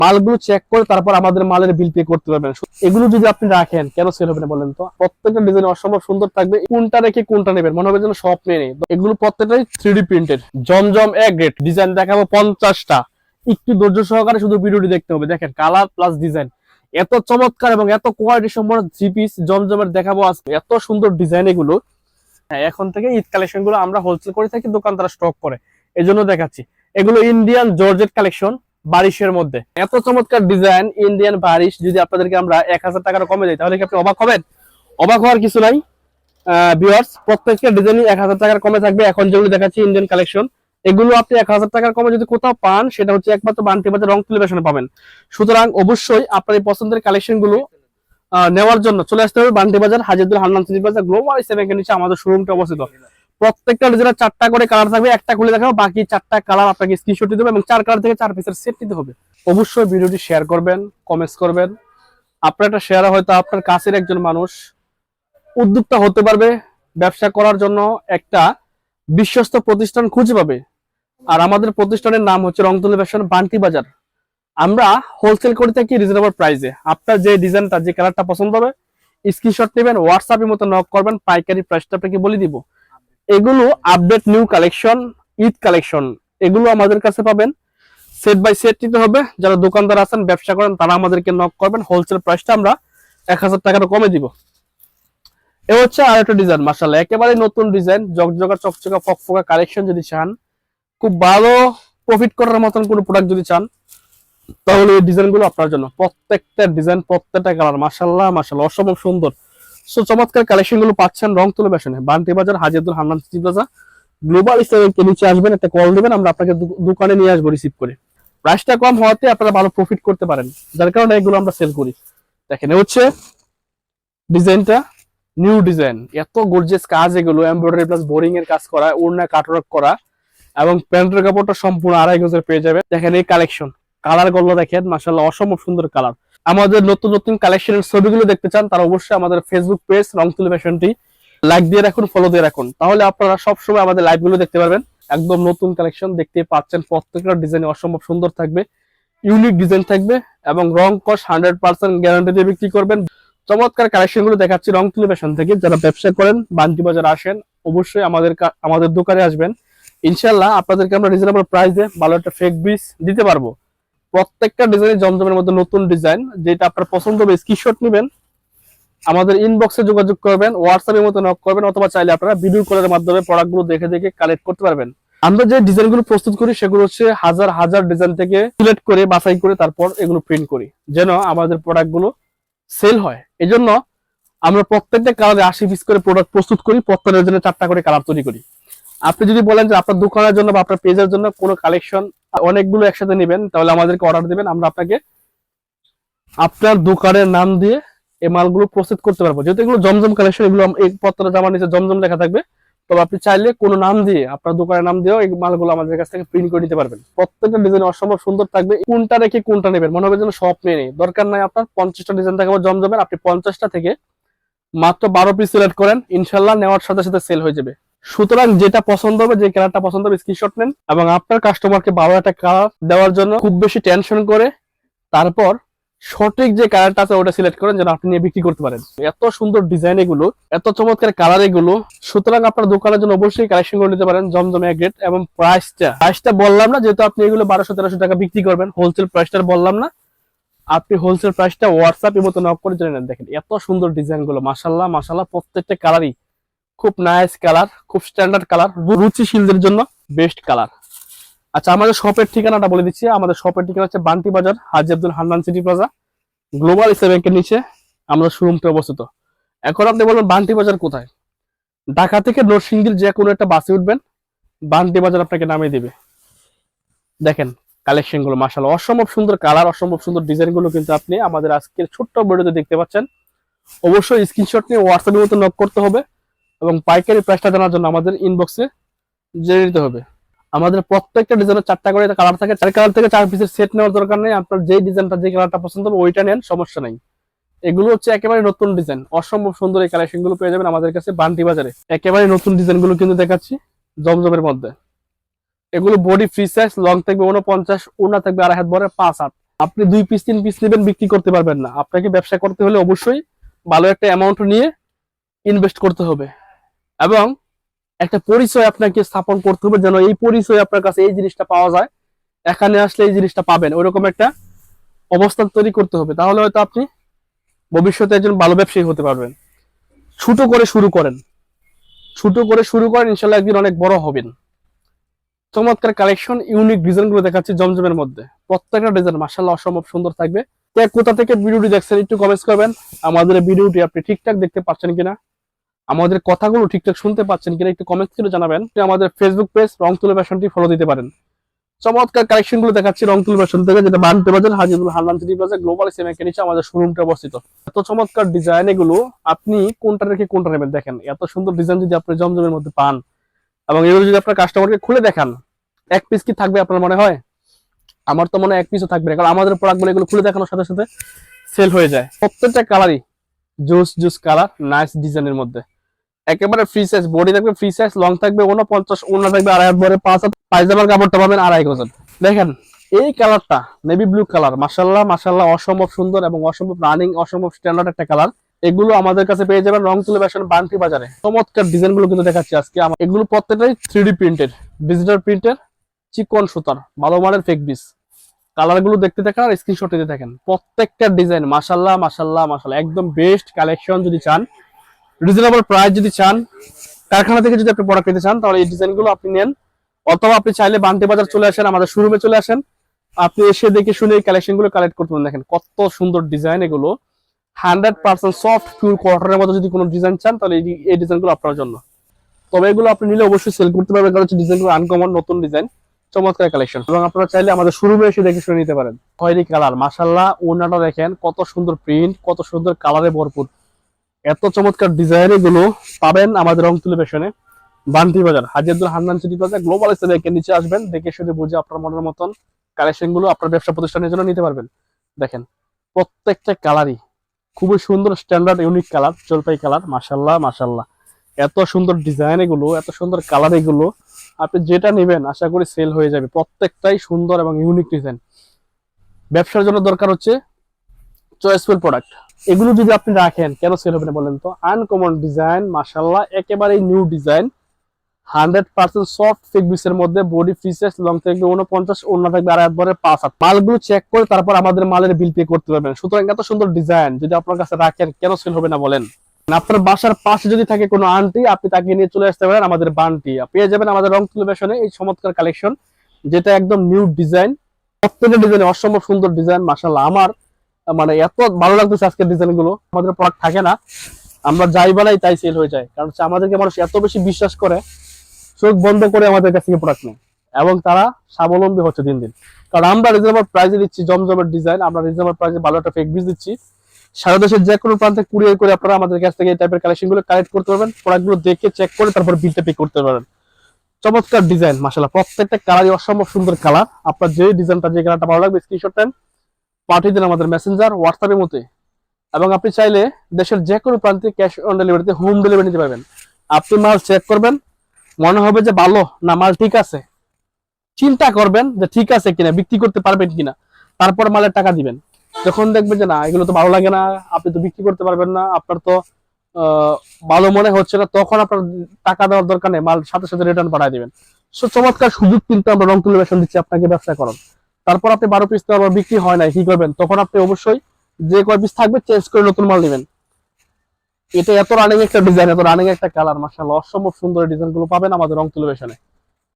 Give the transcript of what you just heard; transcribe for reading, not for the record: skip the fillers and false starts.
মালগুলো চেক করে তারপর আমাদের মালের বিল পে করতে পারবেন। এগুলো যদি আপনি রাখেন কেন সেল হবে না বলেন তো? প্রত্যেকটা ডিজাইন অসম্ভব সুন্দর থাকবে, কোনটা রেখে কোনটা নেবেন মনে হবে যেন স্বপ্নে নেই। এগুলো প্রত্যেকটাই 3D printed, Zamzam A grade. Design দেখাবো 50টা, একটু ধৈর্য সহকারে শুধু ভিডিওটি দেখতে হবে। দেখেন কালার প্লাস ডিজাইন এত চমৎকার এবং এত কোয়ালিটি সম্পন্ন 3 পিস জমজমের দেখাবো আজকে। এত সুন্দর ডিজাইন এগুলো। হ্যাঁ, এখন থেকে ঈদ কালেকশন গুলো আমরা হোলসেল করে থাকি, দোকানদারা স্টক করে, এই জন্য দেখাচ্ছি। এগুলো ইন্ডিয়ান জর্জেট কালেকশন, বারিশের মধ্যে এত চমৎকার ডিজাইন ইন্ডিয়ান বারিশ। যদি আপনাদেরকে আমরা 1000 টাকার কমে দিই তাহলে কি আপনি অবাক হবেন? অবাক হওয়ার কিছু নাই ভিউয়ার্স, প্রত্যেকটা ডিজাইনই 1000 টাকার কমে থাকবে। এখন যেগুলো দেখাচ্ছি ইন্ডিয়ান কালেকশন, এগুলো আপনি 1000 টাকার কমে যদি কোথাও পান সেটা হচ্ছে একমাত্র বান্টি বাজার রংতুলি ফ্যাশনে পাবেন। সুতরাং অবশ্যই আপনার এই পছন্দের কালেকশন গুলো নেওয়ার জন্য চলে আসতে হবে বান্টি বাজার, হাজিদুল হান্নান সিটি প্লাজা, গ্লোবাল সেভেনের নিচে আমাদের শোরুমটা অবস্থিত। প্রত্যেকটা ডিজাইনের 4টা করে কালার থাকবে, একটা খুলে দেখাবো, বাকি 4টা কালার আপনাকে স্ক্রিনশট দিতে হবে এবং 4 কালার থেকে 4 পিসের সেট নিতে হবে। অবশ্যই ভিডিওটি শেয়ার করবেন, কমেন্টস করবেন। আপনার একটা শেয়ার হয়তো আপনার কাছের একজন মানুষ উদ্যোক্তা হতে পারবে, ব্যবসা করার জন্য একটা বিশ্বস্ত প্রতিষ্ঠান খুঁজে পাবে। আর আমাদের প্রতিষ্ঠানের নাম হচ্ছে রংতুলি ফ্যাশন বান্টি বাজার। আমরা হোলসেল করে থাকি রিজনেবল প্রাইসে। আপনার যে ডিজাইনটা যে কালারটা পছন্দ হবে স্ক্রিনশট নেবেন, হোয়াটসঅ্যাপের মতো নক করবেন, পাইকারি প্রাইসটা আপনাকে বলে দিব। এগুলো update new collection, Eid collection, এগুলো আমাদের কাছে পাবেন। সেট বাই সেট নিতে হবে। যারা দোকানদার আছেন ব্যবসা করেন তারা আমাদেরকে নক করবেন, হোলসেল প্রাইসটা আমরা 1000 টাকা কমে দিব। এ হচ্ছে আরেকটা ডিজাইন, মাশাআল্লাহ একেবারে নতুন ডিজাইন, জকজকা চকচকা ফকফকা কালেকশন। যদি চান খুব ভালো প্রফিট করার মতন কোনো প্রোডাক্ট যদি চান তাহলে এই ডিজাইনগুলো আপনার জন্য। প্রত্যেকটা ডিজাইন প্রত্যেকটা কালার মাশাআল্লাহ মাশাআল্লাহ অসম্ভব সুন্দর। সো চমৎকার কালেকশন গুলো পাচ্ছেন রংতুলি ফ্যাশনে, বান্টি বাজার, হাজিদুল হান্নান সিটি প্লাজা, গ্লোবাল স্টাইলকে নিচে আসবেন, একটা কল দিবেন, আমরা আপনাকে দোকানে নিয়ে আসবো রিসিভ করে। প্রাইসটা কম হওয়াতে আপনারা ভালো প্রফিট করতে পারেন, যার কারণে এগুলো আমরা সেল করি। দেখেন এ হচ্ছে ডিজাইনটা, নিউ ডিজাইন, এত গর্জিয়াস কাজ, এগুলো এমব্রয়ডারি প্লাস বোরিং এর কাজ করা, ওড়না কাটওয়ার্ক করা এবং প্যান্টের কাপড়টা সম্পূর্ণ 2.5 গজের পেয়ে যাবে। দেখেন এই কালেকশন, কালার গুলো দেখেন মাশাআল্লাহ অসম্ভব সুন্দর কালার। আমাদের নতুন নতুন কালেকশনের ছবিগুলো দেখতে চান তারা অবশ্যই আমাদের ফেসবুক পেজ রংতুলি ফ্যাশনটি লাইক দিয়ে রাখুন, ফলো দিয়ে রাখুন, তাহলে আপনারা সবসময় আমাদের লাইভ গুলো দেখতে পারবেন। একদম নতুন কালেকশন দেখতে পাচ্ছেন, প্রত্যেকটা ডিজাইন অসম্ভব সুন্দর থাকবে, ইউনিক ডিজাইন থাকবে এবং রং কস 100% গ্যারান্টি দিয়ে বিক্রি করবেন। চমৎকার কালেকশন গুলো দেখাচ্ছি রংতুলি ফ্যাশন থেকে। যারা ব্যবসা করেন বান্টি বাজার আসেন, অবশ্যই আমাদের দোকানে আসবেন। ইনশাল্লাহ আপনাদেরকে আমরা রিজনেবল প্রাইসে ভালো একটা ফেক পিস দিতে পারবো। প্রত্যেকটা ডিজাইন জমজমের মধ্যে নতুন ডিজাইন, যেটা আপনার পছন্দ হবে স্ক্রিনশট নেবেন, আমাদের ইনবক্সে যোগাযোগ করবেন, হোয়াটসঅ্যাপের মতো নক করবেন, অথবা চাইলে আপনারা ভিডিও কলের মাধ্যমে প্রোডাক্টগুলো দেখে দেখে কালেক্ট করতে পারবেন। আমরা যে ডিজাইনগুলো প্রস্তুত করি সেগুলো হচ্ছে হাজার হাজার ডিজাইন থেকে সিলেক্ট করে বাছাই করে তারপর এগুলো প্রিন্ট করি, যেন আমাদের প্রোডাক্টগুলো সেল হয়। এই জন্য আমরা প্রত্যেকটা কালারে 80 পিস করে প্রোডাক্ট প্রস্তুত করি, প্রত্যেকের জন্য 4টা করে কালার তৈরি করি। আপনি যদি বলেন যে আপনার দোকানের জন্য বা আপনার পেজের জন্য কোনো কালেকশন অনেকগুলো একসাথে নেবেন, তাহলে আমাদেরকে অর্ডার দিবেন, আমরা আপনাকে আপনার দোকানের নাম দিয়ে এই মালগুলো প্রস্তুত করতে পারবো। যেহেতু এগুলো জমজম কালেকশন, এগুলো এই প্রত্যেকটা জামার নিচে জমজম লেখা থাকবে, তবে আপনি চাইলে কোনো নাম দিয়ে আপনার দোকানের নাম দিয়েও এই মালগুলো আমাদের কাছ থেকে প্রিন্ট করে নিতে পারবেন। প্রত্যেকটা ডিজাইন অসম্ভব সুন্দর থাকবে, কোনটা রেখে কোনটা নেবেন মনে হবে যেন স্বপ্নে নেই। দরকার নাই আপনার 50টা ডিজাইন থাকবে জমজমের, আপনি 50টা থেকে মাত্র 12 পিস সিলেক্ট করেন, ইনশাল্লাহ নেওয়ার সাথে সাথে সেল হয়ে যাবে। সুতরাং যেটা পছন্দ হবে, যে কালারটা পছন্দ হবে স্ক্রিনশট নেন এবং আপনার কাস্টমারকে ভালো একটা কালার দেওয়ার জন্য খুব বেশি টেনশন করে তারপর সঠিক যে কালারটা আছে ওটা সিলেক্ট করেন, যেন আপনি নিয়ে বিক্রি করতে পারেন। এত সুন্দর ডিজাইন এগুলো, এত চমৎকার কালার এগুলো। সুতরাং আপনার দোকানের জন্য অবশ্যই কালেকশন করে নিতে পারেন জমজম এ গ্রেড। এবং প্রাইসটা বললাম না, যেহেতু আপনি এগুলো 1200-1300 টাকা বিক্রি করবেন, হোলসেল প্রাইসটা বললাম না, আপনি হোলসেল প্রাইসটা হোয়াটসঅ্যাপ এর মতো নক করে জেনে নেন। দেখেন এত সুন্দর ডিজাইন গুলো, মাশাআল্লাহ মাশাআল্লাহ প্রত্যেকটা কালারই খুব নাইস কালার, খুব স্ট্যান্ডার্ড কালার, রুচিশীলদের জন্য বেস্ট কালার। আচ্ছা, আমাদের শপের ঠিকানাটা বলে দিচ্ছি। আমাদের শপের ঠিকানা হচ্ছে Banti Bazar, Haji Abdul Hannan City Plaza, Global Islam ব্যাংকের নিচে আমরা শোরুমটা অবস্থিত। এখন আপনি বলবেন বান্টি বাজার কোথায়? ঢাকা থেকে নরসিংদীর যে কোনো একটা বাসে উঠবেন, বান্টি বাজার আপনাকে নামিয়ে দিবে। দেখেন কালেকশন গুলো মাশাআল্লাহ অসম্ভব সুন্দর কালার, অসম্ভব সুন্দর ডিজাইন গুলো কিন্তু আপনি আমাদের আজকের ছোট্ট ভিডিওতে দেখতে পাচ্ছেন। অবশ্যই স্ক্রিনশট নিয়ে হোয়াটসঅ্যাপের মতো নক করতে হবে এবং পাইকারি প্রাইসটা জানার জন্য আমাদের ইনবক্সে জেনে নিতে হবে। আমাদের প্রত্যেকটা ডিজাইনের 4টা করে কালার থাকে, 4 কালার থেকে 4 পিসের সেট নেওয়ার দরকার নেই। আপনার যেই ডিজাইনটা যে কালারটা পছন্দ হবে ওইটা নেন, সমস্যা নাই। এগুলো হচ্ছে একেবারে নতুন ডিজাইন, অসম্ভব সুন্দর এই কালেকশন গুলো পেয়ে যাবেন আমাদের কাছে বান্টি বাজারে। একেবারে নতুন ডিজাইন গুলো কিন্তু দেখাচ্ছি জমজমের মধ্যে। এগুলো বডি ফ্রি সাইজ, লং থাকবে 49, ওড়না থাকবে 2.5 হাত বড় 5 হাত। আপনি 2 পিস 3 পিস নেবেন, বিক্রি করতে পারবেন না। আপনাকে ব্যবসা করতে হলে অবশ্যই ভালো একটা অ্যামাউন্ট নিয়ে ইনভেস্ট করতে হবে এবং একটা পরিচয় আপনাকে স্থাপন করতে হবে, যেন এই পরিচয় আপনার কাছে এই জিনিসটা পাওয়া যায়, এখানে আসলে এই জিনিসটা পাবেন, ওইরকম একটা অবস্থান তৈরি করতে হবে। তাহলে হয়তো আপনি ভবিষ্যতে একজন ভালো ব্যবসায়ী হতে পারবেন। ছোট করে শুরু করেন, ছোট করে শুরু করেন, ইনশাল্লাহ একদিন অনেক বড় হবেন। চমৎকার কালেকশন, ইউনিক ডিজাইন গুলো দেখাচ্ছি জমজমের মধ্যে। প্রত্যেকটা ডিজাইন মাশাআল্লাহ অসম্ভব সুন্দর থাকবে। কে কোথা থেকে ভিডিওটি দেখছেন একটু কমেন্টস করবেন। আমাদের ভিডিওটি আপনি ঠিকঠাক দেখতে পাচ্ছেন কিনা, আমাদের কথাগুলো ঠিকঠাক শুনতে পাচ্ছেন কিনা একটু কমেন্টস করে জানাবেন। আমাদের ফেসবুক পেজ রংতুলি ফ্যাশনটি ফলো দিতে পারেন। চমৎকার কালেকশন গুলো দেখাচ্ছি রংতুলি ফ্যাশন থেকে, যেটা বান্টে বাজার Hajibul Hannan City Plaza global সিমেন্টের নিচে আমাদের শোরুমটা অবস্থিত। এত চমৎকার ডিজাইন, এগুলো আপনি কোনটা রেখে কোনটা নেবেন দেখেন। এত সুন্দর ডিজাইন যদি আপনি জমজমের মধ্যে পান এবং এগুলো যদি আপনার কাস্টমারকে খুলে দেখান, এক পিস কি থাকবে আপনার মনে হয়? আমার তো মনে হয় এক পিসও থাকবে না, কারণ আমাদের প্রোডাক্টগুলো এগুলো খুলে দেখানোর সাথে সাথে সেল হয়ে যায়। প্রত্যেকটা কালারই জুস জুস কালার, নাইস ডিজাইনের মধ্যে। একেবারে ফ্রি সাইজ, বডি থাকবে ফ্রি সাইজ, লং থাকবে 49, ওড়না থাকবে 2.5 হাত বড় 5 হাত, পায়জামার কাপড়টা পাবেন 2.5 গজ। দেখেন এই কালারটা নেভি ব্লু কালার, মাশাআল্লাহ মাশাআল্লাহ অসম্ভব সুন্দর এবং অসম্ভব রানিং, অসম্ভব স্ট্যান্ডার্ড একটা কালার। এগুলো আমাদের কাছে পেয়ে যাবেন রংতুলি ফ্যাশন বান্টি বাজারে। চমৎকার ডিজাইন গুলো কিন্তু দেখাচ্ছি আজকে। এগুলো প্রত্যেকটাই 3D প্রিন্টেড, ডিজিটাল প্রিন্টের, চিকন সুতার, ভালো মানের ফেক পিস। কালার গুলো দেখতে থাকেন আর স্ক্রিনশট নিতে থাকেন। প্রত্যেকটা ডিজাইন মাশাআল্লাহ মাশাআল্লাহ মাশাআল্লাহ একদম বেস্ট কালেকশন। যদি চান রিজনেবল প্রাইস, যদি চান কারখানা থেকে যদি আপনি প্রোডাক্ট নিতে চান, তাহলে এই ডিজাইন গুলো আপনি নেন। অথবা আপনি চাইলে বান্টি বাজার চলে আসেন, আমাদের শোরুমে চলে আসেন, আপনি এসে দেখে শুনে এই কালেকশন গুলো কালেক্ট করতে পারেন। দেখেন কত সুন্দর ডিজাইন এগুলো, 100% সফট পিওর কটনের মতো। যদি কোনো ডিজাইন চান তাহলে এই ডিজাইন গুলো আপনার জন্য। তবে এগুলো আপনি নিলে অবশ্যই সেল করতে পারবেন, কারণ ডিজাইন গুলো আনকমন, নতুন ডিজাইন, চমৎকার কালেকশন। এবং আপনারা চাইলে আমাদের শোরুমে এসে দেখে শুনে নিতে পারেন। খয়েরি কালার, মাশাআল্লাহ ওড়নাটা দেখেন কত সুন্দর প্রিন্ট, কত সুন্দর কালারে ভরপুর। এত চমৎকার ডিজাইন এগুলো পাবেন আমাদের রংতুলি ফ্যাশনে Banti Bazar Haji Abdul Hannan City Plaza Global স্টেডিয়ামের নিচে আসবেন, দেখে শুনে বুঝে আপনার মনের মতন কালেকশন গুলো আপনার ব্যবসা প্রতিষ্ঠানের জন্য নিতে পারবেন। দেখেন প্রত্যেকটা কালারই খুবই সুন্দর, স্ট্যান্ডার্ড ইউনিক কালার, জলপাই কালার, মাশাআল্লাহ মাশাআল্লাহ এত সুন্দর ডিজাইন এগুলো, এত সুন্দর কালার এগুলো। আপনি যেটা নেবেন আশা করি সেল হয়ে যাবে। প্রত্যেকটাই সুন্দর এবং ইউনিক ডিজাইন। ব্যবসার জন্য দরকার হচ্ছে চয়েসফুল প্রোডাক্ট। এগুলো যদি আপনি রাখেন কেন সেল হবে না বলেন তো? আনকমন ডিজাইন, মাশাআল্লাহ একেবারে নিউ ডিজাইন, 100% সফট ফেব্রিক্সের মধ্যে, বডি ফ্রি সাইজ, লং থাকবে 49, ওড়না থাকবে 2.5 হাত বড় 5 হাত। মালগুলো চেক করে তারপর আমাদের মালের বিল পে করতে পারবেন। সুতরাং এত সুন্দর ডিজাইন যদি আপনার কাছে রাখেন কেন সেল হবে না বলেন? আপনার বাসার পাশে যদি থাকে কোনো আন্টি, আপনি তাকে নিয়ে চলে আসতে পারেন আমাদের বান্টি, পেয়ে যাবেন আমাদের রংতুলি ফ্যাশনে এই চমৎকার কালেকশন, যেটা একদম নিউ ডিজাইন। প্রত্যেকটা ডিজাইন অসম্ভব সুন্দর ডিজাইন, মাশাআল্লাহ আমার মানে এত ভালো লাগতেছে আজকের ডিজাইন গুলো। আমাদের প্রোডাক্ট থাকে না, আমরা যাই বানাই তাই সেল হয়ে যায়, কারণ আমাদেরকে মানুষ এত বেশি বিশ্বাস করে, চোখ বন্ধ করে আমাদের কাছ থেকে প্রোডাক্ট নেয় এবং তারা স্বাবলম্বী হচ্ছে দিন দিন। কারণ আমরা রিজনেবল প্রাইসে দিচ্ছি জমজমের ডিজাইন, আমরা রিজনেবল প্রাইসে ভালো একটা ফেক পিস দিচ্ছি। সারা দেশের যে কোনো প্রান্তে কুরিয়ার করে আপনারা আমাদের কাছ থেকে এই টাইপের কালেকশন গুলো কালেক্ট করতে পারবেন, প্রোডাক্ট গুলো দেখে চেক করে তারপর বিলটা পে করতে পারবেন। চমৎকার ডিজাইন মাশাআল্লাহ, প্রত্যেকটা কালারই অসম্ভব সুন্দর কালার। আপনার যে ডিজাইনটা, যে কালারটা ভালো লাগবে স্ক্রিনশট নেন, পাঠিয়ে দিন আমাদের মেসেঞ্জার হোয়াটসঅ্যাপের মধ্যে। এবং আপনি চাইলে দেশের যে কোনো প্রান্তে ক্যাশ অন ডেলিভারিতে হোম ডেলিভারি নিতে পারবেন। আপনি মাল চেক করবেন, মনে হবে যে ভালো না, মাল ঠিক আছে, চিন্তা করবেন যে ঠিক আছে কিনা, বিক্রি করতে পারবেন কিনা, তারপর মালের টাকা দিবেন। যখন দেখবেন যে না এগুলো তো ভালো লাগে না, আপনি তো বিক্রি করতে পারবেন না, আপনার তো ভালো মনে হচ্ছে না, তখন আপনার টাকা দেওয়ার দরকার নেই, মাল সাথে সাথে রিটার্ন পাঠিয়ে দিবেন। সো চমৎকার সুযোগ কিন্তু আমরা রংতুলি ফ্যাশন দিচ্ছি আপনাকে ব্যবসা করার। তারপর আপনি 12 পিস তো আবার বিক্রি হয় না, কি করবেন? তখন আপনি অবশ্যই যে কয় পিস থাকবে চেঞ্জ করে নতুন মাল নেবেন। এটা এত রানিং একটা ডিজাইন, এত রানিং একটা কালার, মাশাআল্লাহ অসম্ভব সুন্দর ডিজাইন গুলো পাবেন আমাদের রংতুলি ফ্যাশনে।